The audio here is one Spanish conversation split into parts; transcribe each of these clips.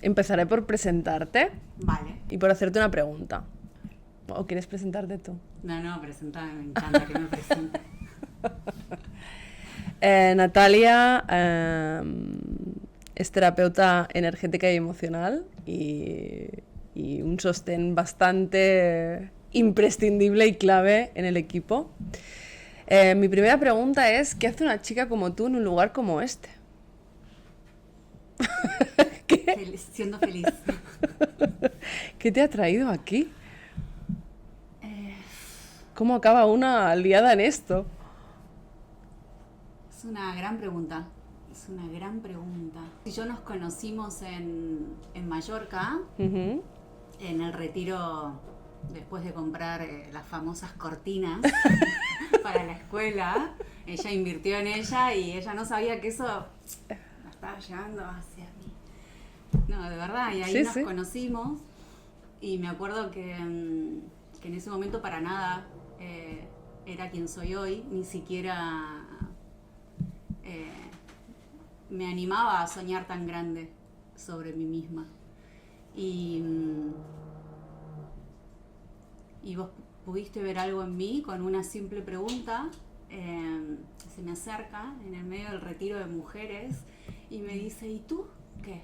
Empezaré por presentarte Vale. y por hacerte una pregunta. ¿O quieres presentarte tú? No, presentame, me encanta que me presente. Natalia es terapeuta energética y emocional y un sostén bastante imprescindible y clave en el equipo. Mi primera pregunta es, ¿qué hace una chica como tú en un lugar como este? Siendo feliz. ¿Qué te ha traído aquí? ¿Cómo acaba una liada en esto? Es una gran pregunta. Es una gran pregunta. Si yo nos conocimos en Mallorca, Ujú. en el retiro, después de comprar las famosas cortinas para la escuela, ella invirtió en ella y ella no sabía que eso la estaba llevando hacia mí. No, de verdad, y ahí Sí, nos sí. conocimos y me acuerdo que en ese momento para nada era quien soy hoy, ni siquiera eh, me animaba a soñar tan grande sobre mí misma. Y, y vos pudiste ver algo en mí con una simple pregunta. Se me acerca en el medio del retiro de mujeres y me dice, ¿y tú qué?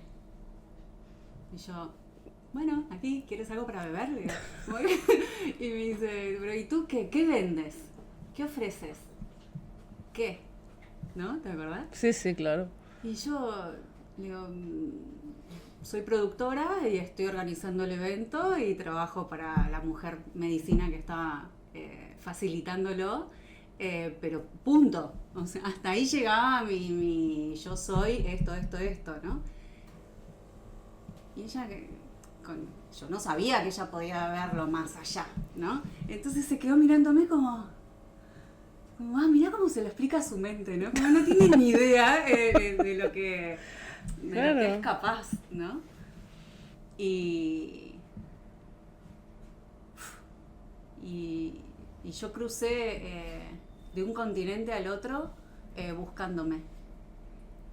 Y yo, bueno, aquí, ¿quieres algo para beber? Le digo, y me dice, pero ¿y tú qué? ¿Qué vendes? ¿Qué ofreces? ¿Qué? ¿No? ¿Te acordás? Sí, sí, claro. Y yo le digo, soy productora y estoy organizando el evento y trabajo para la mujer medicina que está facilitándolo, pero punto. O sea, hasta ahí llegaba mi yo soy esto, ¿no? Y ella, yo no sabía que ella podía verlo más allá, ¿no? Entonces se quedó mirándome como mirá cómo se lo explica a su mente, ¿no? Como no tiene ni idea de lo que es capaz, ¿no? Y, y yo crucé de un continente al otro buscándome.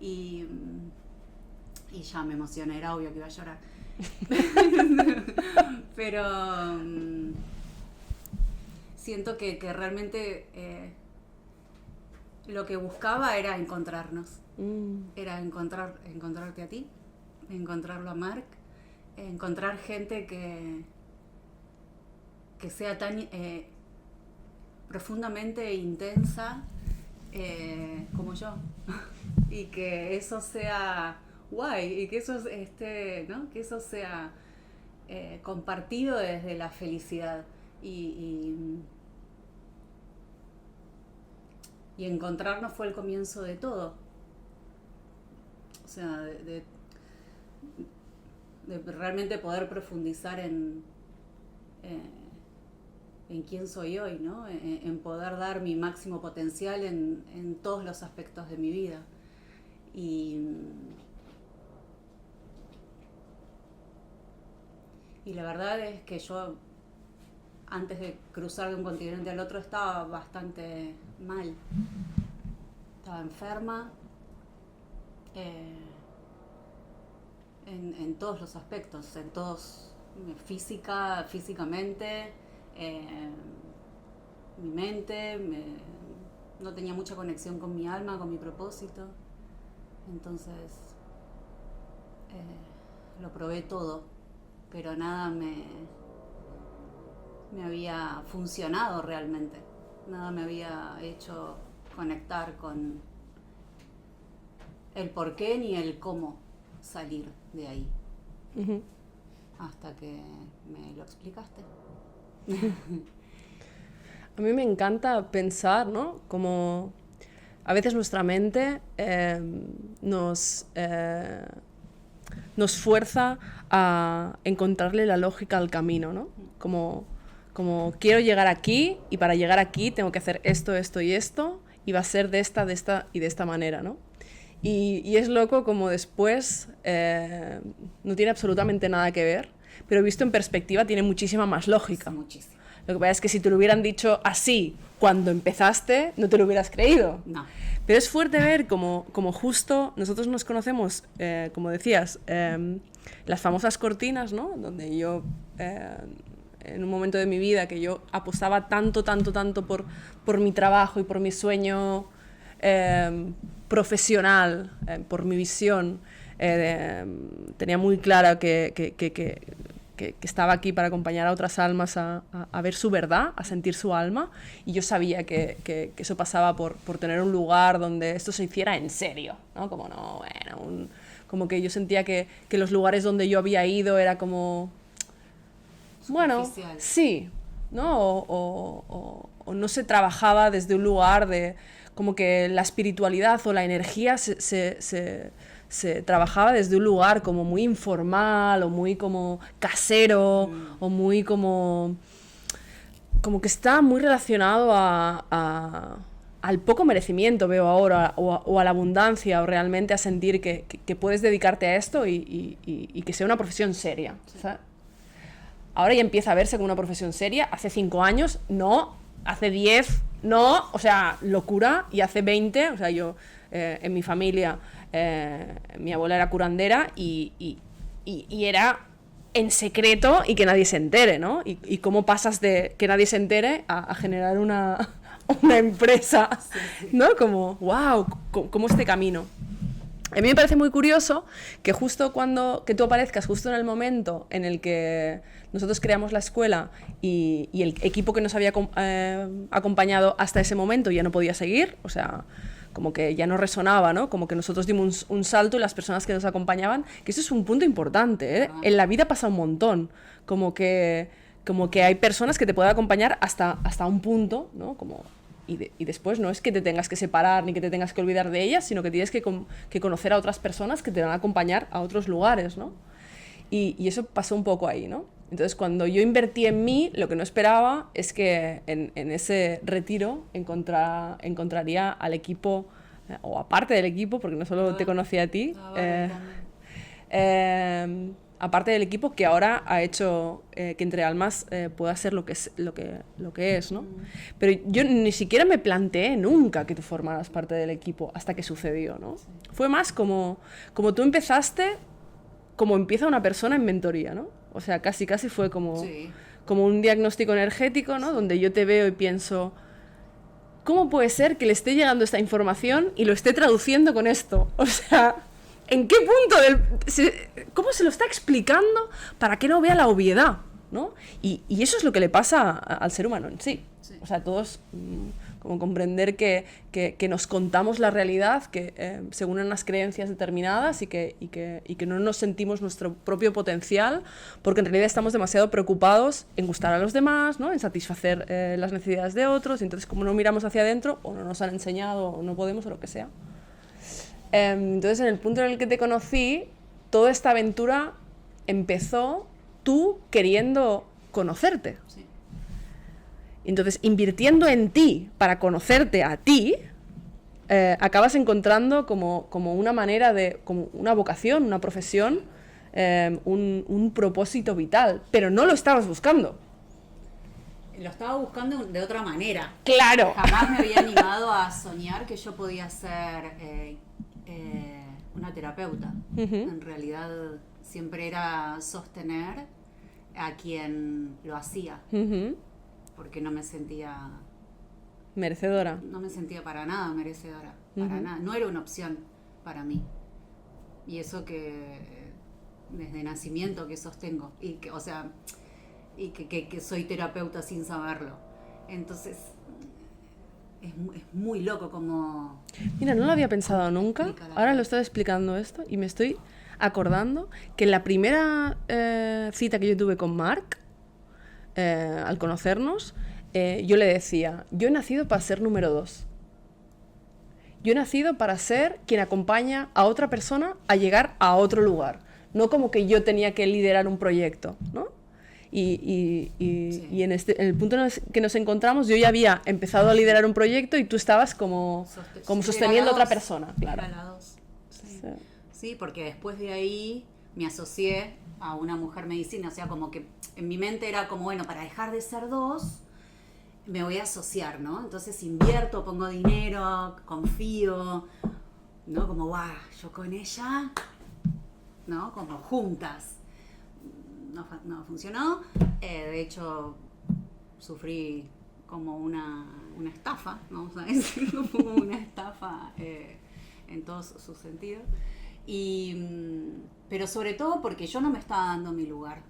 Y, y ya me emocioné, era obvio que iba a llorar. Pero siento que realmente lo que buscaba era encontrarnos. Era encontrarte a ti, encontrarlo a Marc, encontrar gente que sea tan profundamente intensa como yo. Y que eso sea guay, y que eso ¿no? Que eso sea compartido desde la felicidad. Y encontrarnos fue el comienzo de todo. O sea, de realmente poder profundizar en quién soy hoy, ¿no? En poder dar mi máximo potencial en todos los aspectos de mi vida. Y la verdad es que yo, antes de cruzar de un continente al otro, estaba bastante mal. Estaba enferma en todos los aspectos, en todos, físicamente, mi mente, no tenía mucha conexión con mi alma, con mi propósito. Entonces lo probé todo, pero nada me había funcionado realmente. Nada me había hecho conectar con el por qué ni el cómo salir de ahí. Uh-huh. Hasta que me lo explicaste. A mí me encanta pensar, ¿no? Como a veces nuestra mente nos fuerza a encontrarle la lógica al camino, ¿no? Como quiero llegar aquí y para llegar aquí tengo que hacer esto, esto y esto y va a ser de esta y de esta manera, ¿no? Y es loco como después no tiene absolutamente nada que ver, pero visto en perspectiva tiene muchísima más lógica. Muchísimo. Lo que pasa es que si te lo hubieran dicho así cuando empezaste, no te lo hubieras creído. No. Pero es fuerte ver como justo nosotros nos conocemos, como decías, las famosas cortinas, ¿no? Donde yo, en un momento de mi vida que yo apostaba tanto por mi trabajo y por mi sueño profesional, por mi visión, tenía muy clara que estaba aquí para acompañar a otras almas a ver su verdad, a sentir su alma, y yo sabía que eso pasaba por tener un lugar donde esto se hiciera en serio, ¿no? Como no, bueno, como que yo sentía que los lugares donde yo había ido era como, bueno, sí, ¿no? O no se trabajaba desde un lugar de, como que la espiritualidad o la energía se trabajaba desde un lugar como muy informal o muy como casero o muy como que está muy relacionado al poco merecimiento, veo ahora, o a la abundancia, o realmente a sentir que puedes dedicarte a esto y que sea una profesión seria. Sí. ¿Sabes? Ahora ya empieza a verse como una profesión seria. Hace 5 años, no. Hace 10, no. O sea, locura. Y hace 20, o sea, yo en mi familia... mi abuela era curandera y era en secreto y que nadie se entere, ¿no? Y cómo pasas de que nadie se entere a generar una empresa, ¿no? Como, wow, como este camino. A mí me parece muy curioso que justo que tú aparezcas justo en el momento en el que nosotros creamos la escuela y el equipo que nos había acompañado hasta ese momento ya no podía seguir, o sea... como que ya no resonaba, ¿no? Como que nosotros dimos un salto y las personas que nos acompañaban, que eso es un punto importante, ¿eh? En la vida pasa un montón, como que hay personas que te pueden acompañar hasta un punto, ¿no? Como, y después no es que te tengas que separar ni que te tengas que olvidar de ellas, sino que tienes que conocer a otras personas que te van a acompañar a otros lugares, ¿no? Y eso pasó un poco ahí, ¿no? Entonces, cuando yo invertí en mí, lo que no esperaba es que en ese retiro encontraría al equipo, o aparte del equipo, porque no solo te conocía a ti, aparte del equipo que ahora ha hecho que Entre Almas pueda ser lo que es, ¿no? Pero yo ni siquiera me planteé nunca que tú formaras parte del equipo hasta que sucedió, ¿no? Sí. Fue más como tú empezaste, como empieza una persona en mentoría, ¿no? O sea, casi fue como un diagnóstico energético, ¿no? Sí. Donde yo te veo y pienso, ¿cómo puede ser que le esté llegando esta información y lo esté traduciendo con esto? O sea, ¿en qué punto cómo se lo está explicando para que no vea la obviedad, ¿no? Y eso es lo que le pasa al ser humano en sí. O sea, todos... como comprender que nos contamos la realidad que según unas creencias determinadas y que no nos sentimos nuestro propio potencial porque en realidad estamos demasiado preocupados en gustar a los demás, ¿no? En satisfacer las necesidades de otros, y entonces como no miramos hacia adentro o no nos han enseñado o no podemos o lo que sea. Entonces en el punto en el que te conocí, toda esta aventura empezó tú queriendo conocerte. Sí. Entonces, invirtiendo en ti para conocerte a ti, acabas encontrando como una manera como una vocación, una profesión, un propósito vital, pero no lo estabas buscando. Lo estaba buscando de otra manera. ¡Claro! Jamás me había animado a soñar que yo podía ser una terapeuta. En realidad, siempre era sostener a quien lo hacía. Porque no me sentía... merecedora. No me sentía para nada merecedora. Para nada. No era una opción para mí. Y eso que desde nacimiento que sostengo. Y que, o sea, y que soy terapeuta sin saberlo. Entonces, es muy loco como... Mira, no lo había pensado nunca. Ahora lo estoy explicando esto y me estoy acordando que en la primera cita que yo tuve con Marc, al conocernos, yo le decía, yo he nacido para ser número 2. Yo he nacido para ser quien acompaña a otra persona a llegar a otro lugar. No como que yo tenía que liderar un proyecto, ¿no? Y en el punto en el que nos encontramos, yo ya había empezado a liderar un proyecto y tú estabas como sosteniendo a otra persona. Claro. Sí, porque después de ahí me asocié a una mujer medicina, o sea, como que en mi mente era como, bueno, para dejar de ser dos, me voy a asociar, ¿no? Entonces invierto, pongo dinero, confío, ¿no? Como, guau, yo con ella, ¿no? Como juntas. No funcionó. De hecho, sufrí como una estafa, vamos a decirlo, como una estafa en todos sus sentidos. Pero sobre todo porque yo no me estaba dando mi lugar.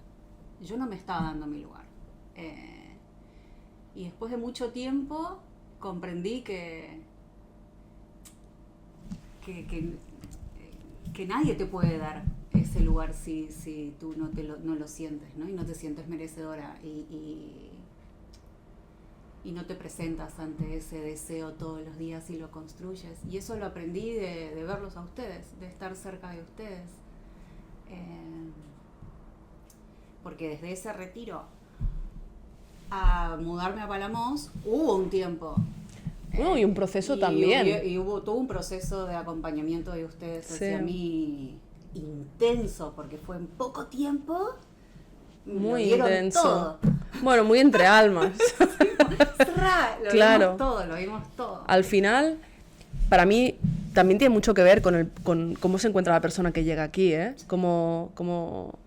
Y después de mucho tiempo comprendí que nadie te puede dar ese lugar si tú no lo sientes, ¿no? Y no te sientes merecedora y no te presentas ante ese deseo todos los días y lo construyes. Y eso lo aprendí de verlos a ustedes, de estar cerca de ustedes. Porque desde ese retiro a mudarme a Palamos hubo un tiempo. Y un proceso también. Y hubo todo un proceso de acompañamiento de ustedes hacia Sí. mí intenso, porque fue en poco tiempo. Muy lo dieron intenso. todo. Bueno, muy entre almas. Claro. Lo vimos todo. Al final, para mí, también tiene mucho que ver con cómo se encuentra la persona que llega aquí, ¿eh? Como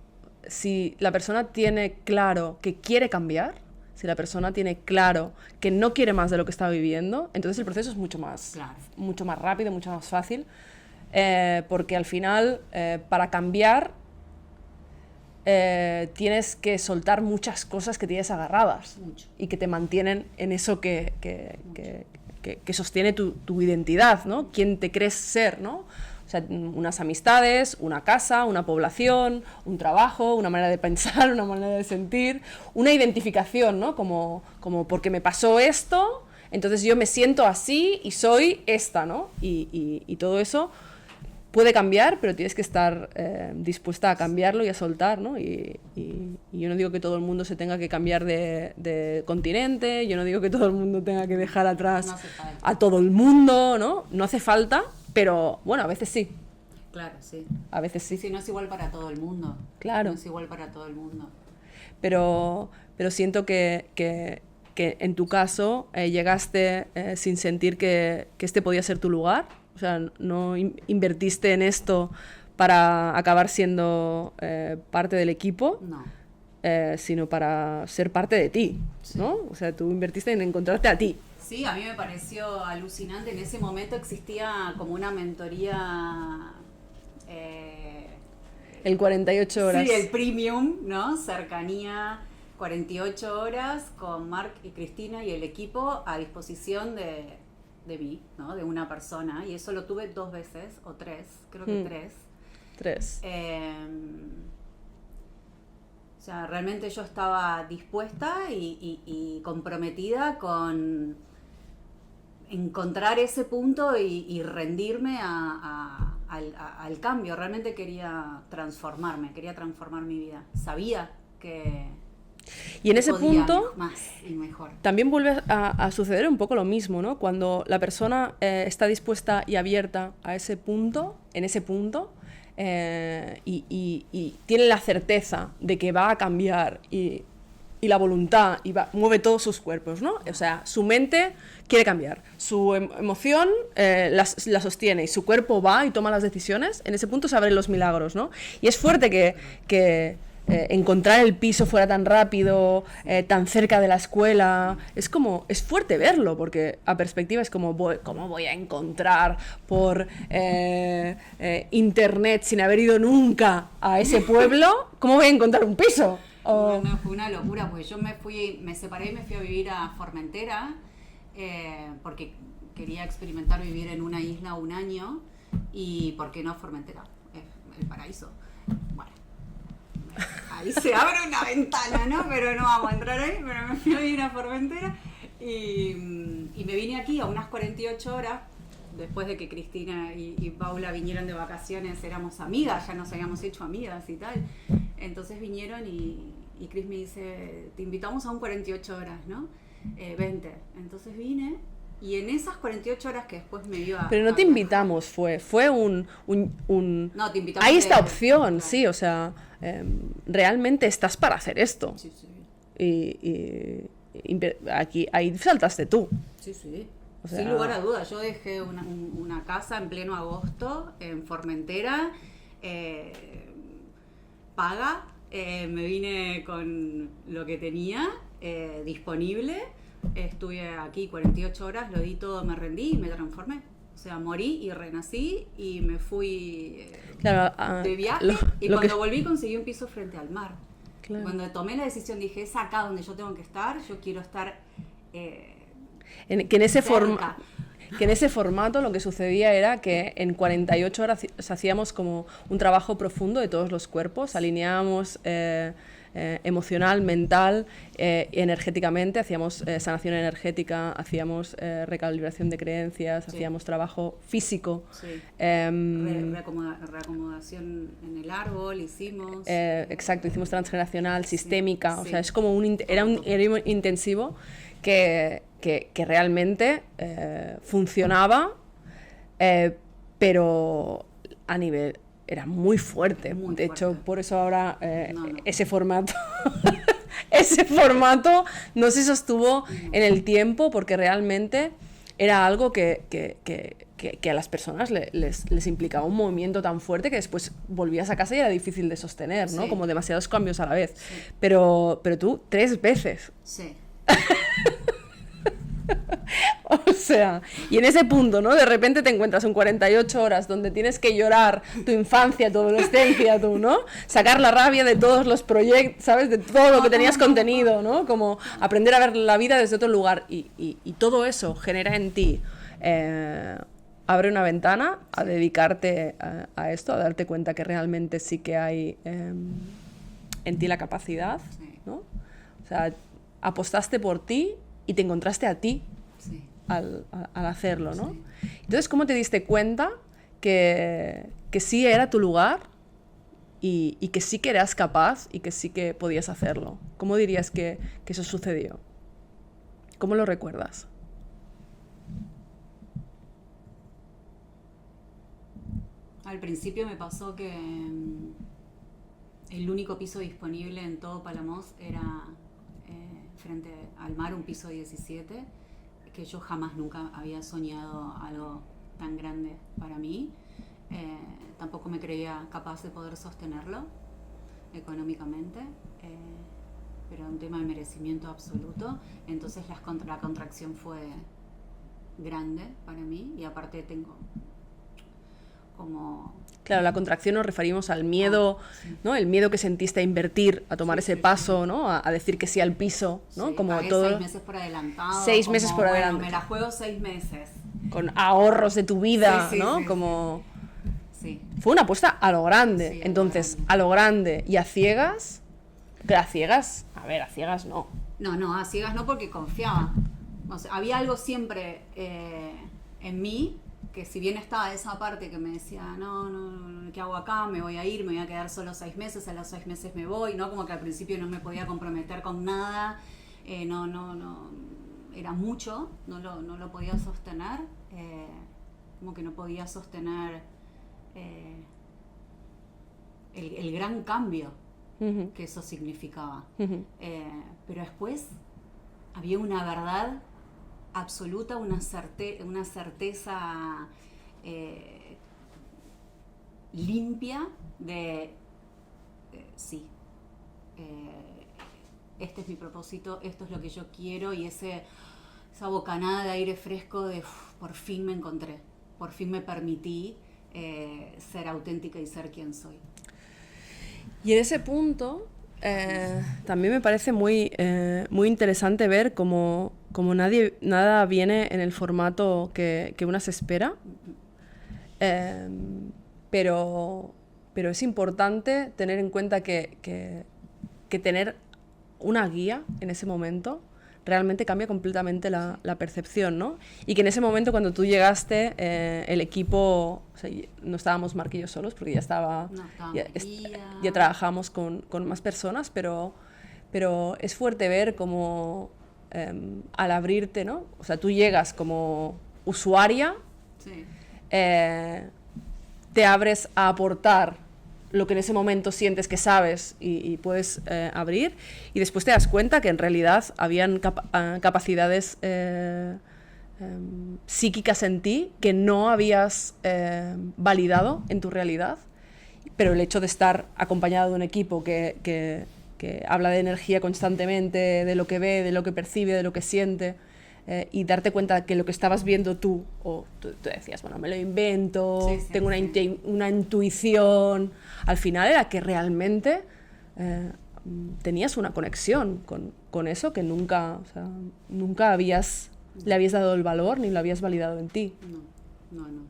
si la persona tiene claro que quiere cambiar, si la persona tiene claro que no quiere más de lo que está viviendo, entonces el proceso es mucho más rápido, mucho más fácil, porque al final, para cambiar, tienes que soltar muchas cosas que tienes agarradas y que te mantienen en eso que sostiene tu identidad, ¿no? Quién te crees ser, ¿no? O sea, unas amistades, una casa, una población, un trabajo, una manera de pensar, una manera de sentir, una identificación, ¿no? Como porque me pasó esto, entonces yo me siento así y soy esta, ¿no? Y todo eso puede cambiar, pero tienes que estar dispuesta a cambiarlo y a soltar, ¿no? Y yo no digo que todo el mundo se tenga que cambiar de continente, yo no digo que todo el mundo tenga que dejar atrás a todo el mundo, ¿no? No hace falta, pero bueno, a veces sí. Claro, sí. A veces sí. Sí, no es igual para todo el mundo. Claro. No es igual para todo el mundo. Pero siento que en tu caso llegaste sin sentir que este podía ser tu lugar. O sea, no invertiste en esto para acabar siendo parte del equipo, No. Sino para ser parte de ti, ¿no? O sea, tú invertiste en encontrarte a ti. Sí, a mí me pareció alucinante. En ese momento existía como una mentoría... el 48 horas. Sí, el premium, ¿no? Cercanía, 48 horas con Marc y Cristina y el equipo a disposición de mí, ¿no? De una persona. Y eso lo tuve 2 veces, o 3, creo que 3. 3. O sea, realmente yo estaba dispuesta y comprometida con encontrar ese punto y rendirme al cambio. Realmente quería transformar mi vida. Sabía que y en ese podía punto más y mejor. También vuelve a suceder un poco lo mismo, ¿no? Cuando la persona está dispuesta y abierta a ese punto, en ese punto, y tiene la certeza de que va a cambiar y la voluntad mueve todos sus cuerpos, ¿no? O sea, su mente quiere cambiar, su emoción la sostiene y su cuerpo va y toma las decisiones. En ese punto se abren los milagros, ¿no? Y es fuerte que encontrar el piso fuera tan rápido, tan cerca de la escuela, es fuerte verlo, porque a perspectiva es como, ¿cómo voy a encontrar por internet sin haber ido nunca a ese pueblo? ¿Cómo voy a encontrar un piso? No, fue una locura, porque yo me separé y me fui a vivir a Formentera, porque quería experimentar vivir en una isla 1 año, y ¿por qué no Formentera? Es el paraíso. Bueno, ahí se abre una ventana, ¿no? Pero no vamos a entrar ahí, pero me fui a vivir a Formentera y me vine aquí a unas 48 horas, después de que Cristina y Paula vinieron de vacaciones, éramos amigas, ya nos habíamos hecho amigas y tal. Entonces vinieron y Cris me dice, te invitamos a un 48 horas, ¿no? Vente. Entonces vine Y en esas 48 horas que después me iba Pero no a te viajar, invitamos, fue un... no, te invitamos Hay esta de- opción, claro. sí, o sea, realmente estás para hacer esto. Sí, sí. Aquí, ahí saltaste tú. Sí, sí. O sea- Sin lugar a dudas, yo dejé una casa en pleno agosto en Formentera, eh, paga, me vine con lo que tenía disponible, estuve aquí 48 horas, lo di todo, me rendí y me transformé. O sea, morí y renací y me fui Claro, de viaje y lo cuando que- volví conseguí un piso frente al mar. Claro. Cuando tomé la decisión dije, es acá donde yo tengo que estar, yo quiero estar... que en ese cerca. que en ese formato lo que sucedía era que en 48 horas hacíamos como un trabajo profundo de todos los cuerpos, alineábamos emocional, mental, energéticamente, hacíamos sanación energética, hacíamos recalibración de creencias, Sí. hacíamos trabajo físico. Sí. em, Reacomodación en el árbol hicimos. exacto, hicimos transgeneracional, sistémica, o sí. sea, es como era un intensivo que realmente funcionaba, pero a nivel, era muy fuerte. Muy De hecho, fuerte. por eso ahora No. ese formato... Ese formato no se sostuvo en el tiempo porque realmente era algo que a las personas les implicaba un movimiento tan fuerte que después volvías a casa y era difícil de sostener, ¿no? Sí. Como demasiados cambios a la vez. Sí. Pero tú 3 veces. Sí. O sea, y en ese punto, ¿no? De repente te encuentras en 48 horas donde tienes que llorar tu infancia, tu adolescencia, ¿no? Sacar la rabia de todos los proyectos, ¿sabes? De todo lo que tenías contenido, ¿no? Como aprender a ver la vida desde otro lugar. Y todo eso genera en ti, abre una ventana a dedicarte a esto, a darte cuenta que realmente sí que hay en ti la capacidad, Sí. ¿no? O sea, apostaste por ti y te encontraste a ti Sí. al hacerlo, ¿no? Sí. Entonces, ¿cómo te diste cuenta que sí era tu lugar y que sí que eras capaz y que sí que podías hacerlo? ¿Cómo dirías que eso sucedió? ¿Cómo lo recuerdas? Al principio me pasó que el único piso disponible en todo Palamos era frente al mar, un piso 17, que yo jamás nunca había soñado algo tan grande para mí. Tampoco me creía capaz de poder sostenerlo económicamente, pero un tema de merecimiento absoluto. Entonces la contracción fue grande para mí y aparte tengo como... Claro, la contracción nos referimos al miedo, sí. ¿no? El miedo que sentiste a invertir, a tomar Sí, ese sí, paso, sí. ¿no? A decir que sí al piso, ¿no? Sí, Como pagué todo 6 meses por adelantado. 6 como, meses por bueno, adelante. me la juego 6 meses. con ahorros de tu vida, Sí, sí, ¿no? sí, Como Sí. fue una apuesta a lo grande. Sí, a lo Entonces, grande. a lo grande y a ciegas, que a ciegas, a ver, a ciegas no. No, a ciegas no, porque confiaba. O sea, había algo siempre en mí, que si bien estaba esa parte que me decía, no, ¿qué hago acá? Me voy a ir, me voy a quedar solo 6 meses, a los 6 meses me voy, ¿no? Como que al principio no me podía comprometer con nada, no, era mucho, no lo podía sostener, como que no podía sostener el gran cambio Ujú, que eso significaba. ujú. Pero después había una verdad absoluta, una certeza limpia de sí, este es mi propósito, esto es lo que yo quiero, y esa bocanada de aire fresco de por fin me encontré, por fin me permití ser auténtica y ser quien soy. Y en ese punto también me parece muy interesante ver cómo nada viene en el formato que una se espera, pero es importante tener en cuenta que tener una guía en ese momento realmente cambia completamente la percepción, ¿no? Y que en ese momento cuando tú llegaste, el equipo, o sea, no estábamos Marc y yo solos porque ya estaba, No, estaba ya, María. ya trabajamos con más personas, pero es fuerte ver cómo al abrirte, ¿no? O sea, tú llegas como usuaria, Sí. te abres a aportar lo que en ese momento sientes que sabes y puedes abrir, y después te das cuenta que en realidad habían capacidades psíquicas en ti que no habías validado en tu realidad, pero el hecho de estar acompañado de un equipo que habla de energía constantemente, de lo que ve, de lo que percibe, de lo que siente, y darte cuenta que lo que estabas viendo tú, o tú decías, bueno, me lo invento, Sí, sí, tengo sí. una intuición, al final era que realmente tenías una conexión con eso que nunca, o sea, nunca le habías dado el valor ni lo habías validado en ti.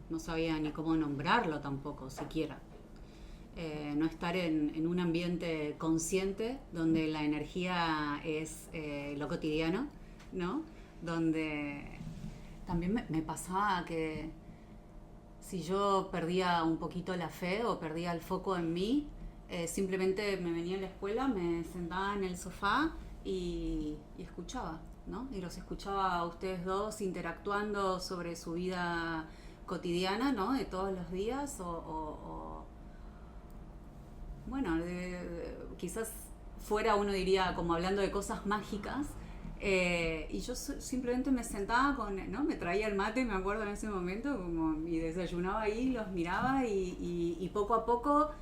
No sabía ni cómo nombrarlo tampoco, siquiera. No estar en un ambiente consciente donde la energía es lo cotidiano, ¿no? Donde también me pasaba que si yo perdía un poquito la fe o perdía el foco en mí, simplemente me venía a la escuela, me sentaba en el sofá y escuchaba, ¿no? Y los escuchaba a ustedes dos interactuando sobre su vida cotidiana, ¿no? De todos los días bueno, quizás fuera, uno diría, como hablando de cosas mágicas, y yo simplemente me sentaba ¿no? Me traía el mate, me acuerdo en ese momento, y desayunaba ahí, los miraba y poco a poco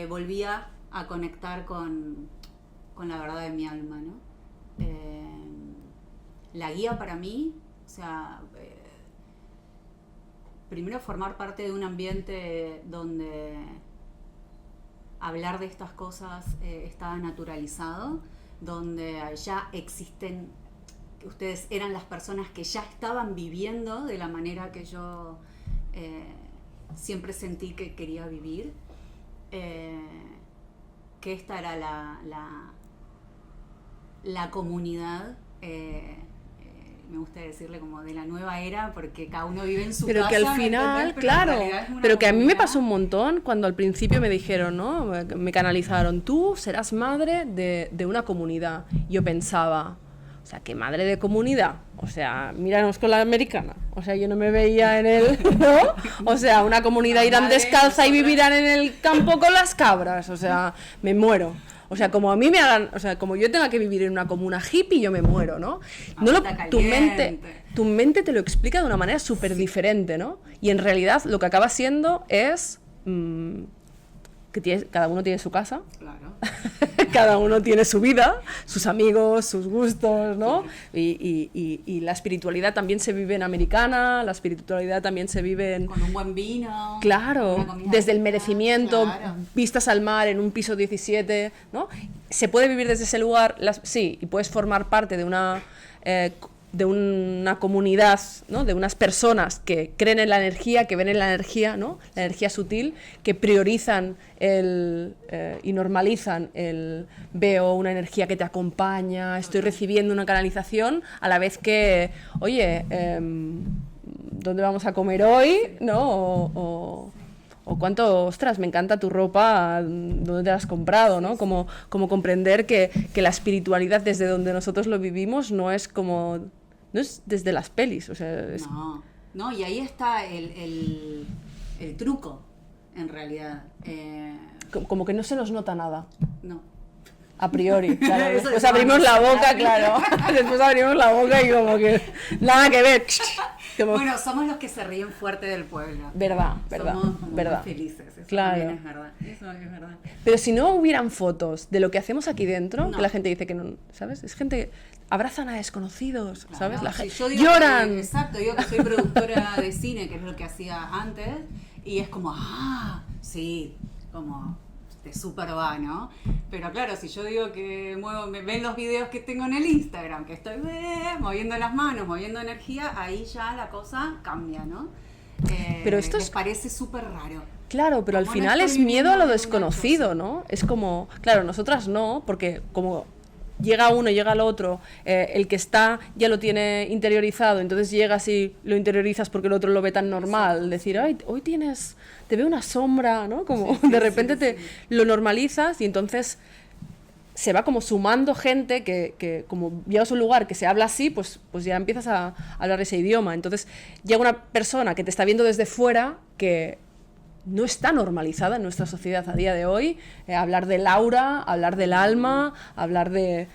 volvía a conectar con la verdad de mi alma, ¿no? La guía para mí, o sea, primero formar parte de un ambiente donde hablar de estas cosas estaba naturalizado, donde ya existen, ustedes eran las personas que ya estaban viviendo de la manera que yo siempre sentí que quería vivir, que esta era la comunidad, me gusta decirle como de la nueva era, porque cada uno vive en su pero casa. Que al final, pero claro, pero que a mí me comunidad. pasó un montón cuando al principio me dijeron, ¿no? Me canalizaron, tú serás madre de una comunidad. Yo pensaba, o sea, ¿qué madre de comunidad? O sea, míranos con la americana. O sea, yo no me veía en el, ¿no? O sea, una comunidad La irán madre, descalza y nosotras. vivirán en el campo con las cabras. O sea, me muero. O sea, como a mí me hagan, o sea, como yo tenga que vivir en una comuna hippie, yo me muero, ¿no? No Agüita tu caliente. mente te lo explica de una manera súper diferente, ¿no? Y en realidad lo que acaba siendo es que cada uno tiene su casa, Claro. cada uno tiene su vida, sus amigos, sus gustos, ¿no? Y la espiritualidad también se vive en americana, la espiritualidad también se vive en... Con un buen vino. Claro, una comida desde el rica, merecimiento, claro. vistas al mar en un piso 17, ¿no? Se puede vivir desde ese lugar, sí, y puedes formar parte de una comunidad, ¿no? De unas personas que creen en la energía, que ven en la energía, ¿no? La energía sutil, que priorizan y normalizan veo una energía que te acompaña, estoy recibiendo una canalización, a la vez que, oye, ¿dónde vamos a comer hoy? ¿No? O cuánto, ostras, me encanta tu ropa, ¿dónde te la has comprado? ¿No? Como comprender que la espiritualidad desde donde nosotros lo vivimos no es desde las pelis, o sea, No, y ahí está el truco, en realidad. Como que no se nos nota nada, No. a priori, claro. Eso Después es abrimos malo, la boca, claro. claro. Después abrimos la boca y como que nada que ver. Como, Bueno, somos los que se ríen fuerte del pueblo. verdad, Somos como verdad. muy felices, eso Claro. también es verdad. Eso es verdad. Pero si no hubieran fotos de lo que hacemos aquí dentro, No. que la gente dice que no, ¿sabes? Es gente, abrazan a desconocidos, ¿sabes? Claro, La si gente, yo digo lloran. Exacto, digo que soy productora de cine, que es lo que hacía antes, y es como, sí, como te súper va, ¿no? Pero claro, si yo digo que me ven los videos que tengo en el Instagram, que estoy moviendo las manos, moviendo energía, ahí ya la cosa cambia, ¿no? Pero esto les es... parece súper raro. Claro, pero al Como no final estoy es miedo a lo viviendo una desconocido, cosa. ¿no? Es como, claro, nosotras no, porque como llega uno, llega el otro, el que está ya lo tiene interiorizado, entonces llegas y lo interiorizas porque el otro lo ve tan normal. Exacto, Decir, sí. ay, hoy te veo una sombra, ¿no? Como Sí, de sí, repente sí. lo normalizas y entonces se va como sumando gente que como llegas a un lugar que se habla así, pues ya empiezas a hablar ese idioma. Entonces llega una persona que te está viendo desde fuera que no está normalizada en nuestra sociedad a día de hoy, hablar del aura, hablar del alma, hablar de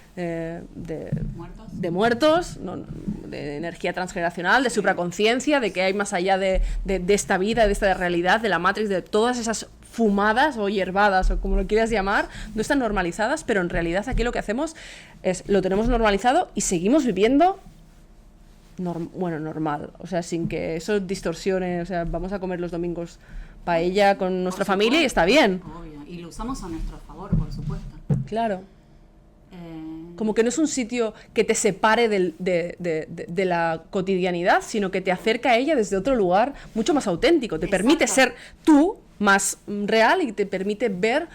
muertos, de energía transgeneracional, de supraconciencia, de que hay más allá de esta vida, de esta realidad, de la Matrix, de todas esas fumadas o hierbadas o como lo quieras llamar, no están normalizadas, pero en realidad aquí lo que hacemos es, lo tenemos normalizado y seguimos viviendo normal, o sea, sin que eso distorsione, o sea, vamos a comer los domingos paella con nuestra familia y está bien. Obvio. Y lo usamos a nuestro favor, por supuesto. Claro. Como que no es un sitio que te separe de la cotidianidad, sino que te acerca a ella desde otro lugar mucho más auténtico. Te permite ser tú más real y te permite ver,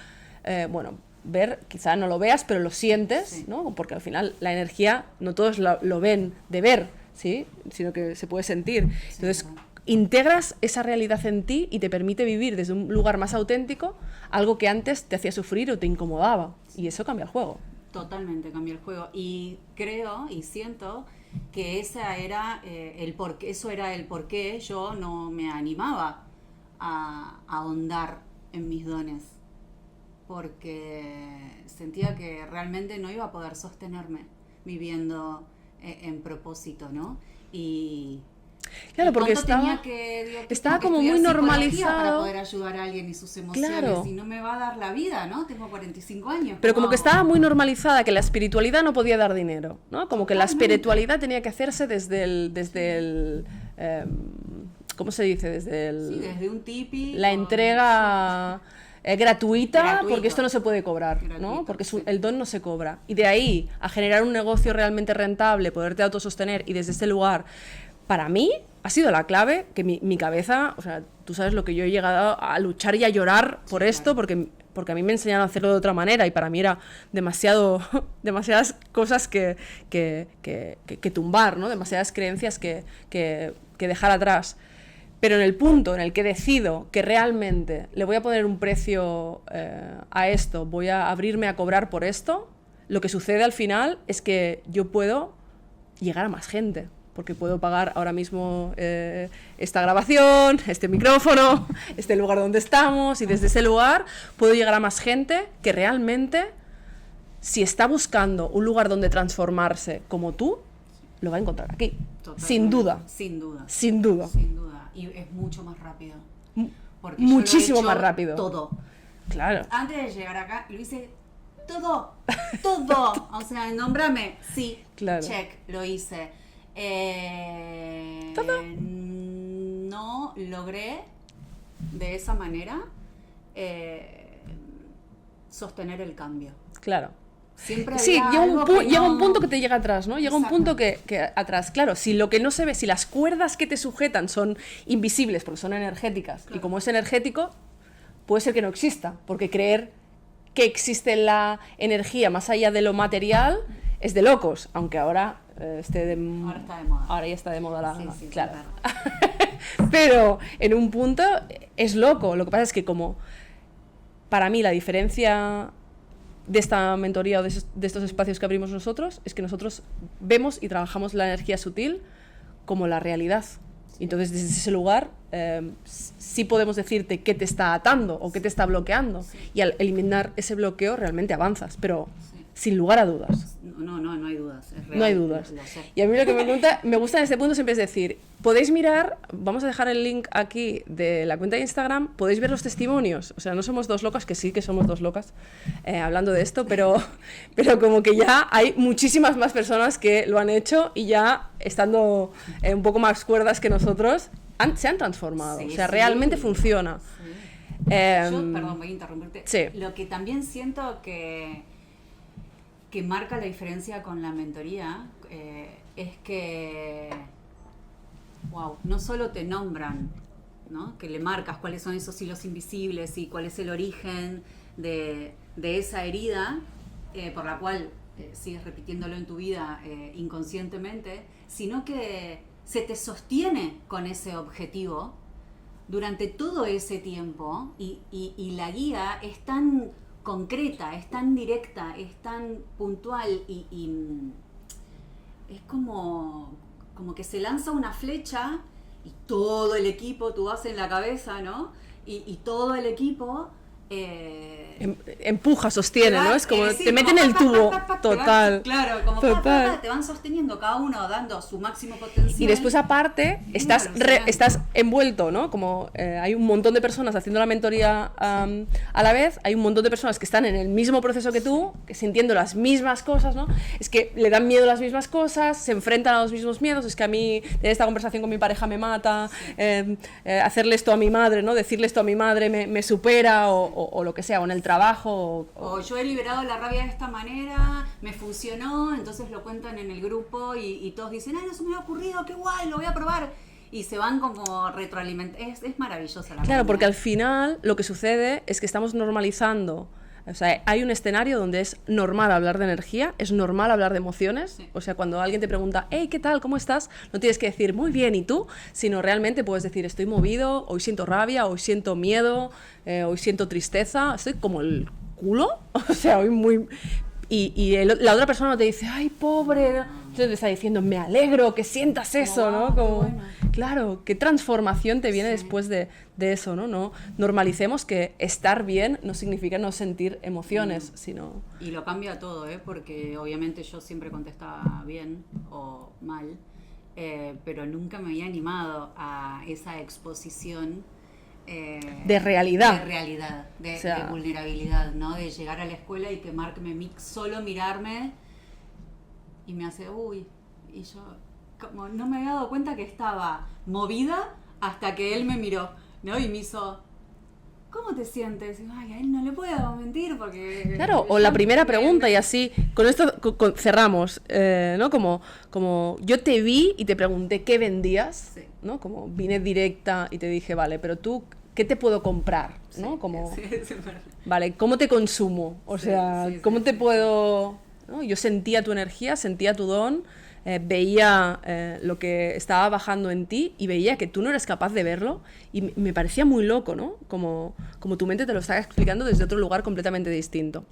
ver, quizá no lo veas, pero lo sientes, sí, ¿no? Porque al final la energía no todos lo ven de ver, ¿sí? Sino que se puede sentir. Entonces, sí, integras esa realidad en ti y te permite vivir desde un lugar más auténtico algo que antes te hacía sufrir o te incomodaba. Y eso cambia el juego. Totalmente cambia el juego. Y creo y siento que esa era eso era el por qué yo no me animaba a ahondar en mis dones. Porque sentía que realmente no iba a poder sostenerme viviendo en propósito, ¿no? Claro, porque estaba como muy normalizado para poder ayudar a alguien y sus emociones, claro, y no me va a dar la vida, ¿no? Tengo 45 años. Pero como que estaba muy normalizada que la espiritualidad no podía dar dinero, ¿no? Como que la espiritualidad tenía que hacerse desde el ¿cómo se dice? Desde un tipi. La entrega gratuita, porque esto no se puede cobrar, ¿no? Porque el don no se cobra. Y de ahí a generar un negocio realmente rentable, poderte autosostener y desde este lugar, para mí ha sido la clave que mi cabeza, o sea, tú sabes lo que yo he llegado a luchar y a llorar por esto, porque a mí me enseñaron a hacerlo de otra manera y para mí era demasiadas cosas que tumbar, ¿no? Demasiadas creencias que dejar atrás. Pero en el punto en el que decido que realmente le voy a poner un precio a esto, voy a abrirme a cobrar por esto, lo que sucede al final es que yo puedo llegar a más gente. Porque puedo pagar ahora mismo esta grabación, este micrófono, este lugar donde estamos, y desde ese lugar puedo llegar a más gente que realmente, si está buscando un lugar donde transformarse como tú, lo va a encontrar aquí. Totalmente. Sin duda. Sin duda. Sin duda. Sin duda. Y es mucho más rápido. Porque muchísimo yo lo he hecho más rápido. Todo. Claro. Antes de llegar acá, lo hice todo. Todo. O sea, nómbrame. Sí. Claro. Check. Lo hice. ¿Todo? No logré de esa manera sostener el cambio. Claro. Siempre sí, llega un punto que te llega atrás, ¿no? Llega Exacto. Un punto que atrás, claro, si lo que no se ve, si las cuerdas que te sujetan son invisibles porque son energéticas, claro, y como es energético, puede ser que no exista, porque creer que existe la energía más allá de lo material es de locos, aunque ahora ahora está de moda. Ahora ya está de moda sí, claro. Pero en un punto es loco. Lo que pasa es que como para mí la diferencia de esta mentoría o de estos espacios que abrimos nosotros es que nosotros vemos y trabajamos la energía sutil como la realidad. Entonces desde ese lugar sí podemos decirte qué te está atando o qué te está bloqueando, sí, y al eliminar ese bloqueo realmente avanzas, pero sí, sin lugar a dudas. No hay dudas. Es real, no hay dudas. Y a mí lo que me gusta en este punto siempre es decir, podéis mirar, vamos a dejar el link aquí de la cuenta de Instagram, podéis ver los testimonios. O sea, no somos dos locas, que sí que somos dos locas hablando de esto, pero como que ya hay muchísimas más personas que lo han hecho y ya estando un poco más cuerdas que nosotros, se han transformado. Sí, o sea, sí, realmente funciona. Sí. Yo, perdón, voy a interrumpirte. Sí. Lo que también siento que marca la diferencia con la mentoría es que, wow, no solo te nombran, ¿no? Que le marcas cuáles son esos hilos invisibles y cuál es el origen de esa herida por la cual sigues repitiéndolo en tu vida inconscientemente, sino que se te sostiene con ese objetivo durante todo ese tiempo y la guía es tan concreta, es tan directa, es tan puntual y es como que se lanza una flecha y todo el equipo, tú vas en la cabeza, ¿no? Y todo el equipo... empuja, sostiene, ¿no? Es como sí, te meten el tubo, total. Claro, como total. te van sosteniendo, cada uno dando su máximo potencial. Y después aparte estás envuelto, ¿no? Como hay un montón de personas haciendo la mentoría a la vez, hay un montón de personas que están en el mismo proceso que tú, que sintiendo las mismas cosas, ¿no? Es que le dan miedo a las mismas cosas, se enfrentan a los mismos miedos, es que a mí tener esta conversación con mi pareja me mata, hacerle esto a mi madre, ¿no? Decirle esto a mi madre me supera o lo que sea, o en el trabajo. O yo he liberado la rabia de esta manera, me funcionó, entonces lo cuentan en el grupo y todos dicen, ay, no se me ha ocurrido, qué guay, lo voy a probar. Y se van como retroalimentando. Es maravillosa la Claro, porque al final lo que sucede es que estamos normalizando. O sea, hay un escenario donde es normal hablar de energía, es normal hablar de emociones. Sí. O sea, cuando alguien te pregunta, hey, ¿qué tal? ¿Cómo estás? No tienes que decir, muy bien, ¿y tú? Sino realmente puedes decir, estoy movido, hoy siento rabia, hoy siento miedo, hoy siento tristeza, estoy como el culo. O sea, hoy muy... la otra persona no te dice, ay, pobre, entonces te está diciendo, me alegro que sientas eso, ¿no? Como, bueno. Claro, qué transformación te viene después de eso, ¿no? No normalicemos que estar bien no significa no sentir emociones, sino... Y lo cambia todo, porque obviamente yo siempre contestaba bien o mal, pero nunca me había animado a esa exposición de realidad. De realidad, de vulnerabilidad, ¿no? De llegar a la escuela y que Mark solo mirarme y me hace, uy, y yo como no me había dado cuenta que estaba movida hasta que él me miró, ¿no? Y me hizo, ¿cómo te sientes? Y, ay, a él no le puedo mentir porque... Claro, o la primera pregunta y así, con esto cerramos, ¿no? Como yo te vi y te pregunté qué vendías, sí. ¿No? Como vine directa y te dije, vale, pero tú, ¿qué te puedo comprar? ¿No? Como, sí, vale, ¿cómo te consumo? O sea, ¿cómo te puedo...? ¿No? Yo sentía tu energía, sentía tu don, veía lo que estaba bajando en ti y veía que tú no eres capaz de verlo y me parecía muy loco, ¿no? Como tu mente te lo estaba explicando desde otro lugar completamente distinto.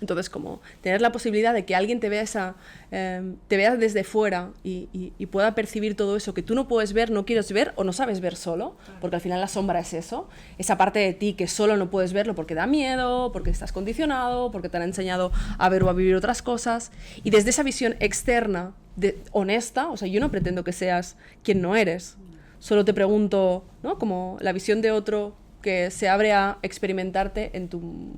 Entonces, como tener la posibilidad de que alguien te vea te vea desde fuera y pueda percibir todo eso que tú no puedes ver, no quieres ver o no sabes ver solo, porque al final la sombra es eso, esa parte de ti que solo no puedes verlo porque da miedo, porque estás condicionado, porque te han enseñado a ver o a vivir otras cosas, y desde esa visión externa, honesta, o sea, yo no pretendo que seas quien no eres, solo te pregunto, ¿no? Como la visión de otro que se abre a experimentarte en tu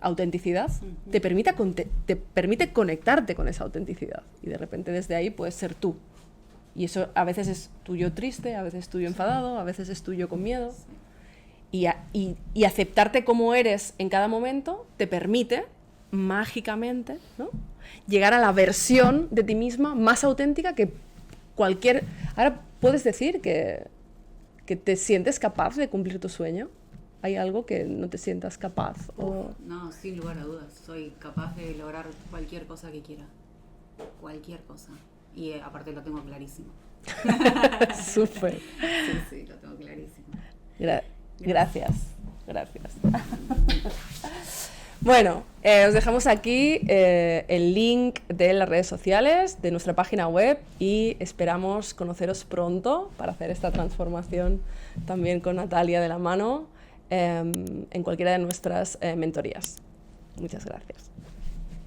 autenticidad, te permite conectarte con esa autenticidad y de repente desde ahí puedes ser tú. Y eso a veces es tuyo triste, a veces es tuyo enfadado, a veces es tuyo con miedo. Y aceptarte como eres en cada momento te permite mágicamente, ¿no? Llegar a la versión de ti misma más auténtica que cualquier... Ahora, ¿puedes decir que te sientes capaz de cumplir tu sueño? ¿Hay algo que no te sientas capaz? No, sin lugar a dudas. Soy capaz de lograr cualquier cosa que quiera. Cualquier cosa. Y aparte lo tengo clarísimo. Súper. Sí, lo tengo clarísimo. Gracias. Bueno, os dejamos aquí el link de las redes sociales, de nuestra página web y esperamos conoceros pronto para hacer esta transformación también con Natalia de la mano. En cualquiera de nuestras mentorías. Muchas gracias.